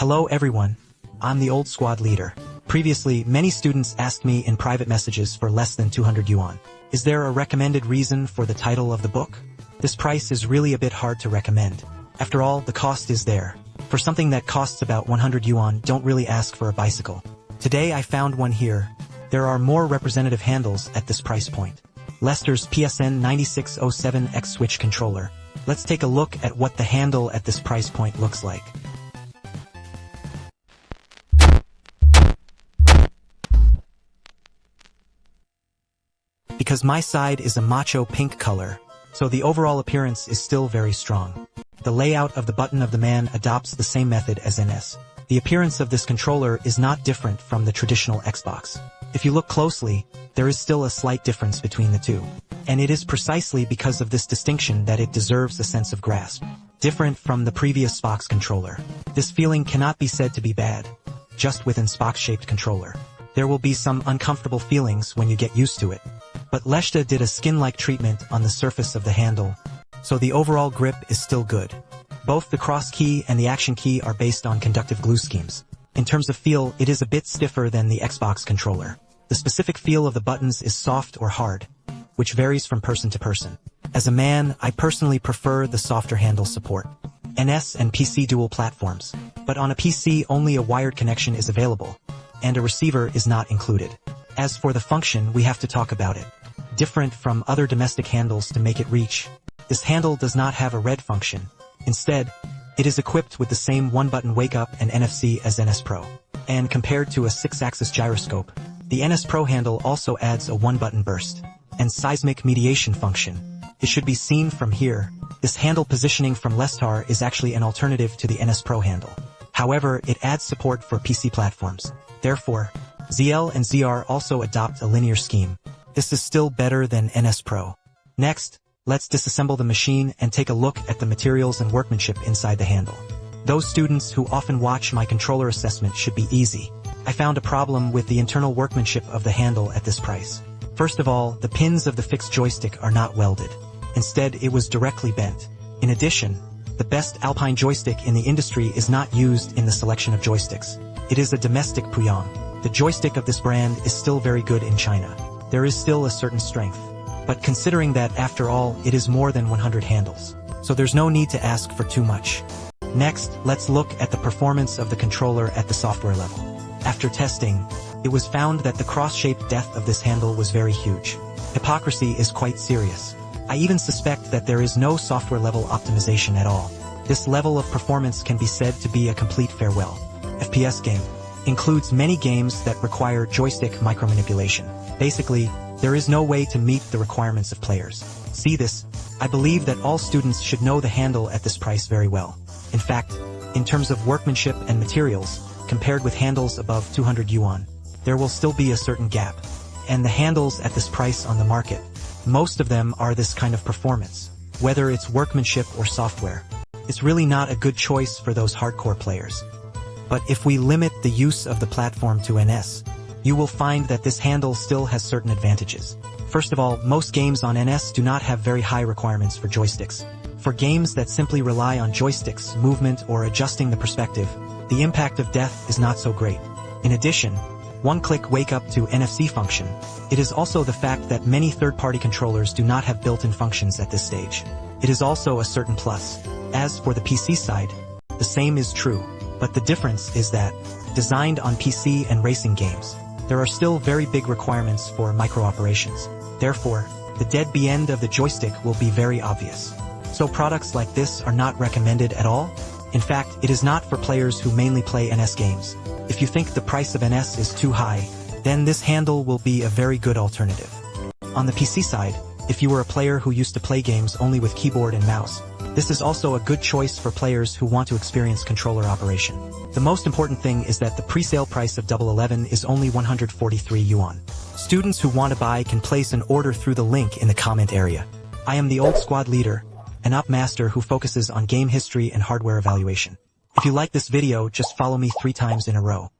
Hello everyone, I'm the old squad leader. Previously, many students asked me in private messages for less than 200 yuan. Is there a recommended reason for the title of the book? This price is really a bit hard to recommend. After all, the cost is there. For something that costs about 100 yuan, don't really ask for a bicycle. Today I found one here. There are more representative handles at this price point. Lester's PSN 9607X Switch controller. Let's take a look at what the handle at this price point looks like. Because my side is a macho pink color, so the overall appearance is still very strong. The layout of the button of the man adopts the same method as NS. The appearance of this controller is not different from the traditional Xbox. If you look closely, there is still a slight difference between the two. And it is precisely because of this distinction that it deserves a sense of grasp. Different from the previous Xbox controller. This feeling cannot be said to be bad, just with an Xbox-shaped controller. There will be some uncomfortable feelings when you get used to it. But Leshta did a skin-like treatment on the surface of the handle, so the overall grip is still good. Both the cross key and the action key are based on conductive glue schemes. In terms of feel, it is a bit stiffer than the Xbox controller. The specific feel of the buttons is soft or hard, which varies from person to person. As a man, I personally prefer the softer handle support. NS and PC dual platforms, but on a PC only a wired connection is available, and a receiver is not included. As for the function, we have to talk about it. Different from other domestic handles to make it reach, this handle does not have a red function. Instead, it is equipped with the same one-button wake-up and NFC as NS Pro. And compared to a 6-axis gyroscope, the NS Pro handle also adds a one-button burst and seismic mediation function. It should be seen from here. This handle positioning from Lestar is actually an alternative to the NS Pro handle. However, it adds support for PC platforms. Therefore, ZL and ZR also adopt a linear scheme. This is still better than NS Pro. Next, let's disassemble the machine and take a look at the materials and workmanship inside the handle. Those students who often watch my controller assessment should be easy. I found a problem with the internal workmanship of the handle at this price. First of all, the pins of the fixed joystick are not welded. Instead, it was directly bent. In addition, the best Alpine joystick in the industry is not used in the selection of joysticks. It is a domestic Puyang. The joystick of this brand is still very good in China. There is still a certain strength. But considering that, after all, it is more than 100 handles. So there's no need to ask for too much. Next, let's look at the performance of the controller at the software level. After testing, it was found that the cross-shaped depth of this handle was very huge. Hypocrisy is quite serious. I even suspect that there is no software-level optimization at all. This level of performance can be said to be a complete farewell. FPS game includes many games that require joystick micromanipulation. Basically, there is no way to meet the requirements of players. See this? I believe that all students should know the handle at this price very well. In fact, in terms of workmanship and materials, compared with handles above 200 yuan, there will still be a certain gap. And the handles at this price on the market, most of them are this kind of performance. Whether it's workmanship or software, it's really not a good choice for those hardcore players. But if we limit the use of the platform to NS, you will find that this handle still has certain advantages. First of all, most games on NS do not have very high requirements for joysticks. For games that simply rely on joysticks, movement, or adjusting the perspective, the impact of death is not so great. In addition, one-click wake-up to NFC function. It is also the fact that many third-party controllers do not have built-in functions at this stage. It is also a certain plus. As for the PC side, the same is true. But the difference is that, designed on PC and racing games, there are still very big requirements for micro-operations. Therefore, the dead end of the joystick will be very obvious. So products like this are not recommended at all? In fact, it is not for players who mainly play NS games. If you think the price of NS is too high, then this handle will be a very good alternative. On the PC side, if you were a player who used to play games only with keyboard and mouse, this is also a good choice for players who want to experience controller operation. The most important thing is that the pre-sale price of Double 11 is only 143 yuan. Students who want to buy can place an order through the link in the comment area. I am the old squad leader, an op master who focuses on game history and hardware evaluation. If you like this video, just follow me 3 times in a row.